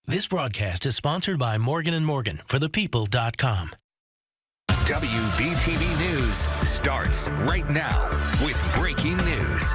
This broadcast is sponsored by Morgan & Morgan for thepeople.com. WBTV News starts right now with breaking news.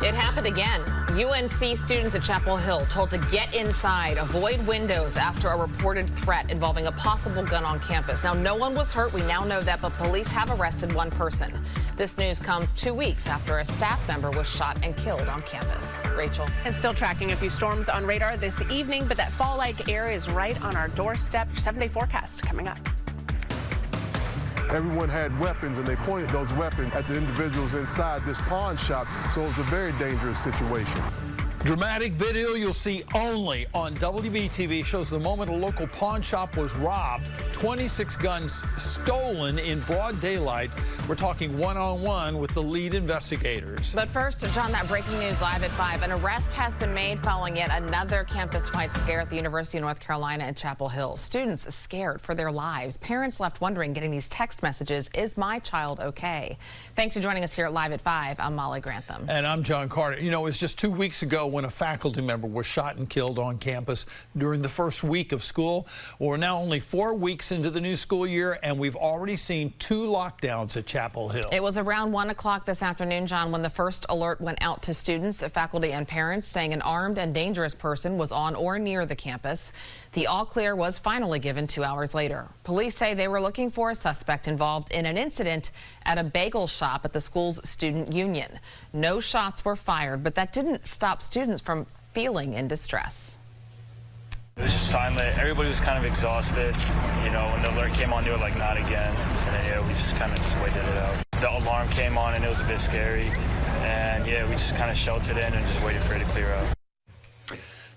It happened again. UNC students at Chapel Hill told to get inside, avoid windows after a reported threat involving a possible gun on campus. Now, no one was hurt. We now know that, but police have arrested one person. This news comes 2 weeks after a staff member was shot and killed on campus. Rachel. And still tracking a few storms on radar this evening, but that fall-like air is right on our doorstep. Your 7-day forecast coming up. Everyone had weapons, and they pointed those weapons at the individuals inside this pawn shop, so it was a very dangerous situation. Dramatic video you'll see only on WBTV shows the moment a local pawn shop was robbed. 26 guns stolen in broad daylight. We're talking one-on-one with the lead investigators. But first, John, that breaking news live at 5. An arrest has been made following yet another campus-wide scare at the University of North Carolina at Chapel Hill. Students scared for their lives. Parents left wondering, getting these text messages, is my child okay? Thanks for joining us here at Live at 5. I'm Molly Grantham. And I'm John Carter. You know, it was just 2 weeks ago when a faculty member was shot and killed on campus during the first week of school. We're now only 4 weeks into the new school year, and we've already seen 2 lockdowns at Chapel Hill. It was around 1 o'clock this afternoon, John, when the first alert went out to students, faculty, and parents saying an armed and dangerous person was on or near the campus. The all clear was finally given 2 hours later. Police say they were looking for a suspect involved in an incident at a bagel shop at the school's student union. No shots were fired, but that didn't stop students from feeling in distress. It was just silent. Everybody was kind of exhausted. You know, when the alert came on, they were like, not again. And then, yeah, we just kind of just waited it out. The alarm came on and it was a bit scary. And yeah, we just kind of sheltered in and just waited for it to clear out.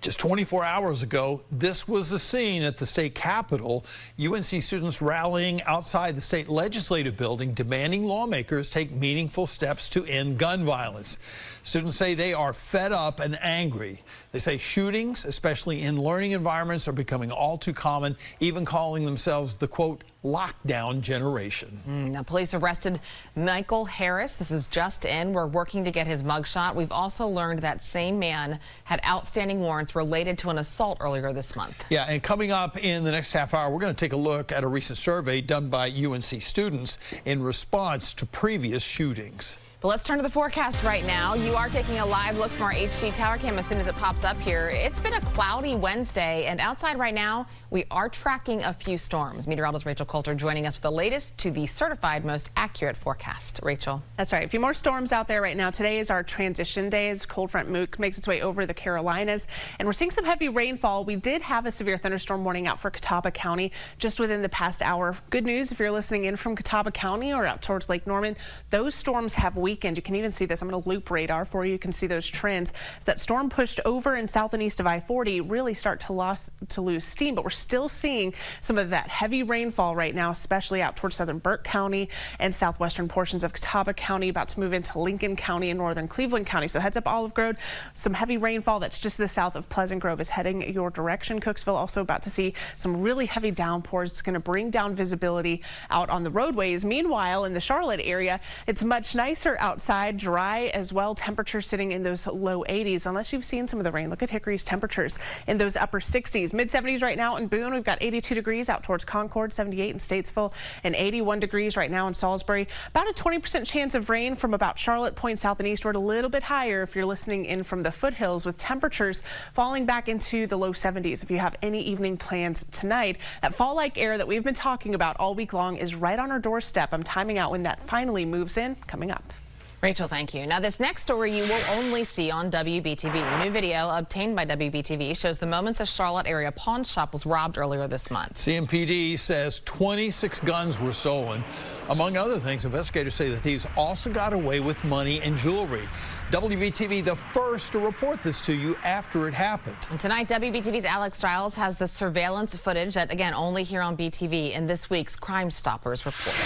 Just 24 hours ago, this was the scene at the state capitol. UNC students rallying outside the state legislative building, demanding lawmakers take meaningful steps to end gun violence. Students say they are fed up and angry. They say shootings, especially in learning environments, are becoming all too common, even calling themselves the, quote, lockdown generation. Now, police arrested Michael Harris. This is just in. We're working to get his mugshot. We've also learned that same man had outstanding warrants related to an assault earlier this month. Yeah, and coming up in the next half hour, we're going to take a look at a recent survey done by UNC students in response to previous shootings. But let's turn to the forecast right now. You are taking a live look from our HD tower cam as soon as it pops up here. It's been a cloudy Wednesday, and outside right now, we are tracking a few storms. Meteorologist Rachel Coulter joining us with the latest to the certified most accurate forecast. Rachel. That's right. A few more storms out there right now. Today is our transition day as cold front makes its way over the Carolinas, and we're seeing some heavy rainfall. We did have a severe thunderstorm warning out for Catawba County just within the past hour. Good news if you're listening in from Catawba County or out towards Lake Norman. Those storms have weakened. You can even see this. I'm going to loop radar for you. You can see those trends. As that storm pushed over in south and east of I-40, really start to lose steam, but we're still seeing some of that heavy rainfall right now, especially out towards southern Burke County and southwestern portions of Catawba County, about to move into Lincoln County and northern Cleveland County. So heads up Olive Grove. Some heavy rainfall that's just to the south of Pleasant Grove is heading your direction. Cooksville also about to see some really heavy downpours. It's going to bring down visibility out on the roadways. Meanwhile, in the Charlotte area, it's much nicer outside, dry as well. Temperatures sitting in those low 80s, unless you've seen some of the rain. Look at Hickory's temperatures in those upper 60s. Mid 70s right now in Boone. We've got 82 degrees out towards Concord, 78 in Statesville, and 81 degrees right now in Salisbury. About a 20% chance of rain from about Charlotte Point south and eastward, a little bit higher if you're listening in from the foothills, with temperatures falling back into the low 70s. If you have any evening plans tonight, that fall-like air that we've been talking about all week long is right on our doorstep. I'm timing out when that finally moves in, coming up. Rachel, thank you. Now, this next story you will only see on WBTV. New video obtained by WBTV shows the moments a Charlotte area pawn shop was robbed earlier this month. CMPD says 26 guns were stolen. Among other things, investigators say the thieves also got away with money and jewelry. WBTV, the first to report this to you after it happened. And tonight, WBTV's Alex Giles has the surveillance footage that, again, only here on BTV in this week's Crime Stoppers report.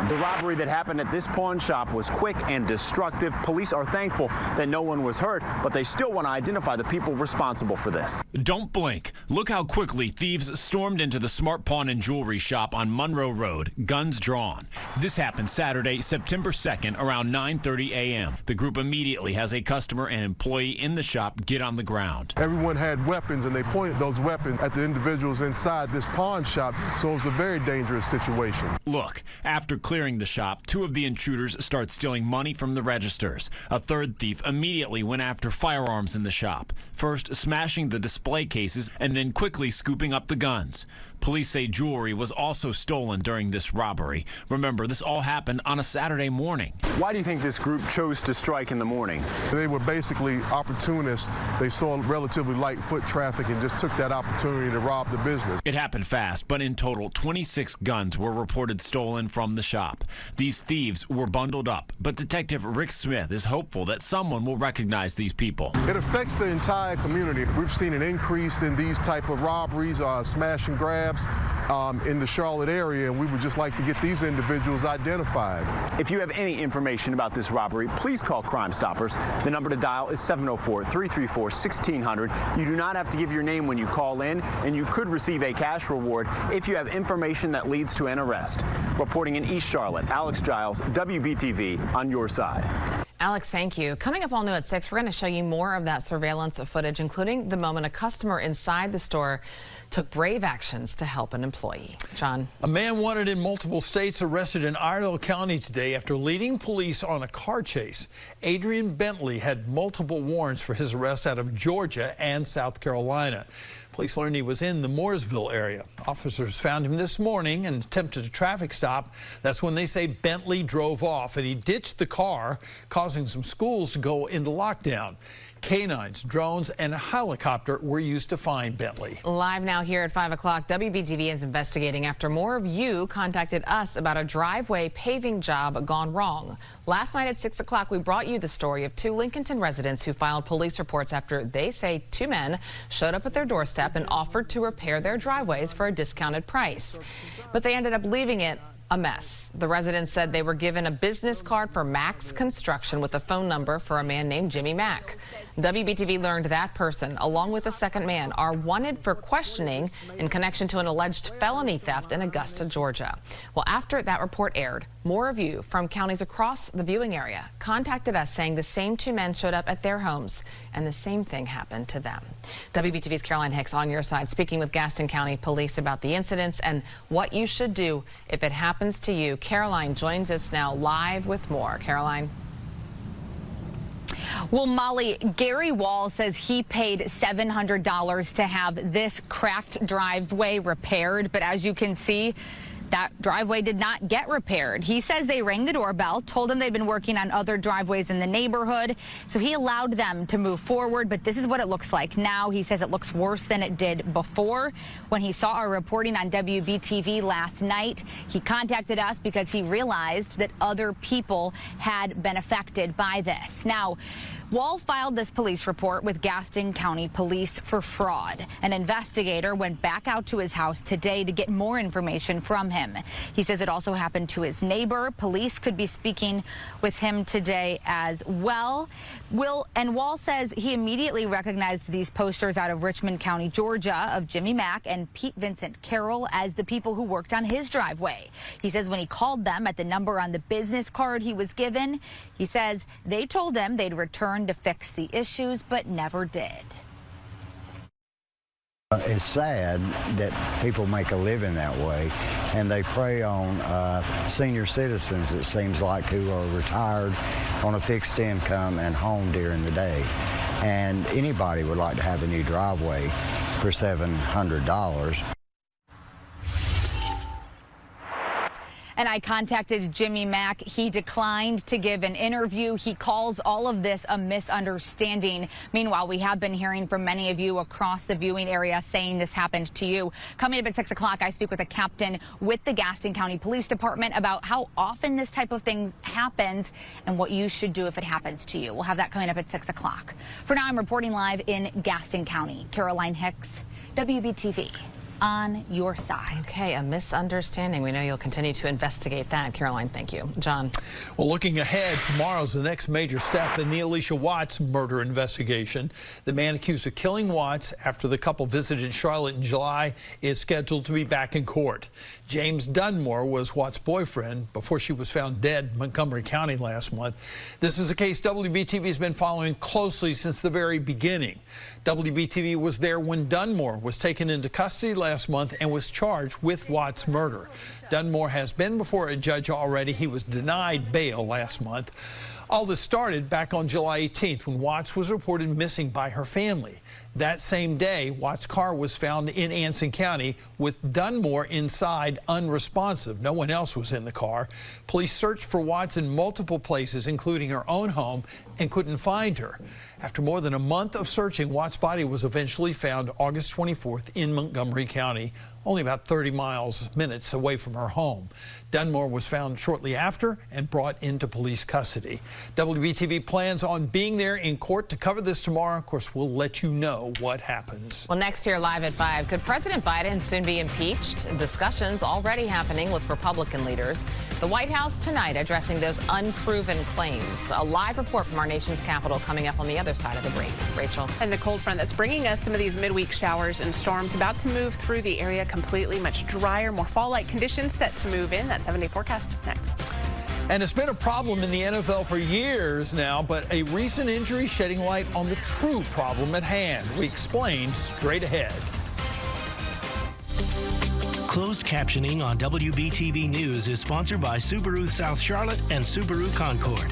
The robbery that happened at this pawn shop was quick and destructive. Police are thankful that no one was hurt, but they still want to identify the people responsible for this. Don't blink. Look how quickly thieves stormed into the Smart Pawn and Jewelry shop on Monroe Road, guns drawn. This happened Saturday, September 2nd, around 9:30 a.m. The group immediately has a customer and employee in the shop get on the ground. Everyone had weapons, and they pointed those weapons at the individuals inside this pawn shop, so it was a very dangerous situation. Look, after clearing the shop, two of the intruders start stealing money from the registers. A third thief immediately went after firearms in the shop, first smashing the display cases and then quickly scooping up the guns. Police say jewelry was also stolen during this robbery. Remember, this all happened on a Saturday morning. Why do you think this group chose to strike in the morning? They were basically opportunists. They saw relatively light foot traffic and just took that opportunity to rob the business. It happened fast, but in total, 26 guns were reported stolen from the shop. These thieves were bundled up, but Detective Rick Smith is hopeful that someone will recognize these people. It affects the entire community. We've seen an increase in these type of robberies, smash and grabs in the Charlotte area, and we would just like to get these individuals identified. If you have any information about this robbery, please call Crime Stoppers. The number to dial is 704-334-1600. You do not have to give your name when you call in, and you could receive a cash reward if you have information that leads to an arrest. Reporting in East Charlotte, Alex Giles, WBTV, on your side. Alex, thank you. Coming up all new at 6, we're going to show you more of that surveillance footage, including the moment a customer inside the store took brave actions to help an employee. John. A man wanted in multiple states arrested in Iredell County today after leading police on a car chase. Adrian Bentley had multiple warrants for his arrest out of Georgia and South Carolina. Police learned he was in the Mooresville area. Officers found him this morning and attempted a traffic stop. That's when they say Bentley drove off and he ditched the car, causing some schools to go into lockdown. Canines, drones, and a helicopter were used to find Bentley. Live now here at 5 o'clock, WBTV is investigating after more of you contacted us about a driveway paving job gone wrong. Last night at 6 o'clock, we brought you the story of two Lincolnton residents who filed police reports after they say two men showed up at their doorstep and offered to repair their driveways for a discounted price. But they ended up leaving it a mess. The residents said they were given a business card for Max Construction with a phone number for a man named Jimmy Mack. WBTV learned that person, along with a second man, are wanted for questioning in connection to an alleged felony theft in Augusta, Georgia. Well, after that report aired, more of you from counties across the viewing area contacted us saying the same two men showed up at their homes and the same thing happened to them. WBTV's Caroline Hicks on your side, speaking with Gaston County Police about the incidents and what you should do if it happens to you. Caroline joins us now live with more. Caroline. Well, Molly, Gary Wall says he paid $700 to have this cracked driveway repaired. But as you can see, that driveway did not get repaired. He says they rang the doorbell, told him they'd been working on other driveways in the neighborhood. So he allowed them to move forward. But this is what it looks like now. He says it looks worse than it did before. When he saw our reporting on WBTV last night, he contacted us because he realized that other people had been affected by this. Now, Wall filed this police report with Gaston County Police for fraud. An investigator went back out to his house today to get more information from him. He says it also happened to his neighbor. Police could be speaking with him today as well. Wall says he immediately recognized these posters out of Richmond County, Georgia, of Jimmy Mack and Pete Vincent Carroll as the people who worked on his driveway. He says when he called them at the number on the business card he was given, he says they told him they'd return to fix the issues, but never did. It's sad that people make a living that way, and they prey on senior citizens, it seems like, who are retired on a fixed income and home during the day. And anybody would like to have a new driveway for $700. And I contacted Jimmy Mack. He declined to give an interview. He calls all of this a misunderstanding. Meanwhile, we have been hearing from many of you across the viewing area saying this happened to you. Coming up at 6 o'clock, I speak with a captain with the Gaston County Police Department about how often this type of thing happens and what you should do if it happens to you. We'll have that coming up at 6 o'clock. For now, I'm reporting live in Gaston County. Caroline Hicks, WBTV. on your side. Okay, a misunderstanding. We know you'll continue to investigate that. Caroline, thank you. John. Well, looking ahead, tomorrow's the next major step in the Alicia Watts murder investigation. The man accused of killing Watts after the couple visited Charlotte in July is scheduled to be back in court. James Dunmore was Watts' boyfriend before she was found dead in Montgomery County last month. This is a case WBTV has been following closely since the very beginning. WBTV was there when Dunmore was taken into custody last month and was charged with Watts' murder. Dunmore has been before a judge already. He was denied bail last month. All this started back on July 18th when Watts was reported missing by her family. That same day, Watts' car was found in Anson County with Dunmore inside unresponsive. No one else was in the car. Police searched for Watts in multiple places, including her own home, and couldn't find her. After more than a month of searching, Watts' body was eventually found August 24th in Montgomery County, only about 30 minutes away from her home. Dunmore was found shortly after and brought into police custody. WBTV plans on being there in court to cover this tomorrow. Of course, we'll let you know what happens. Well, next year, live at 5, could President Biden soon be impeached? Discussions already happening with Republican leaders. The White House tonight addressing those unproven claims. A live report from our nation's capital coming up on the other side of the break. Rachel. And the cold front that's bringing us some of these midweek showers and storms about to move through the area completely. Much drier, more fall-like conditions set to move in. That 7-day forecast next. And it's been a problem in the NFL for years now, but a recent injury shedding light on the true problem at hand. We explain straight ahead. Closed captioning on WBTV News is sponsored by Subaru South Charlotte and Subaru Concord.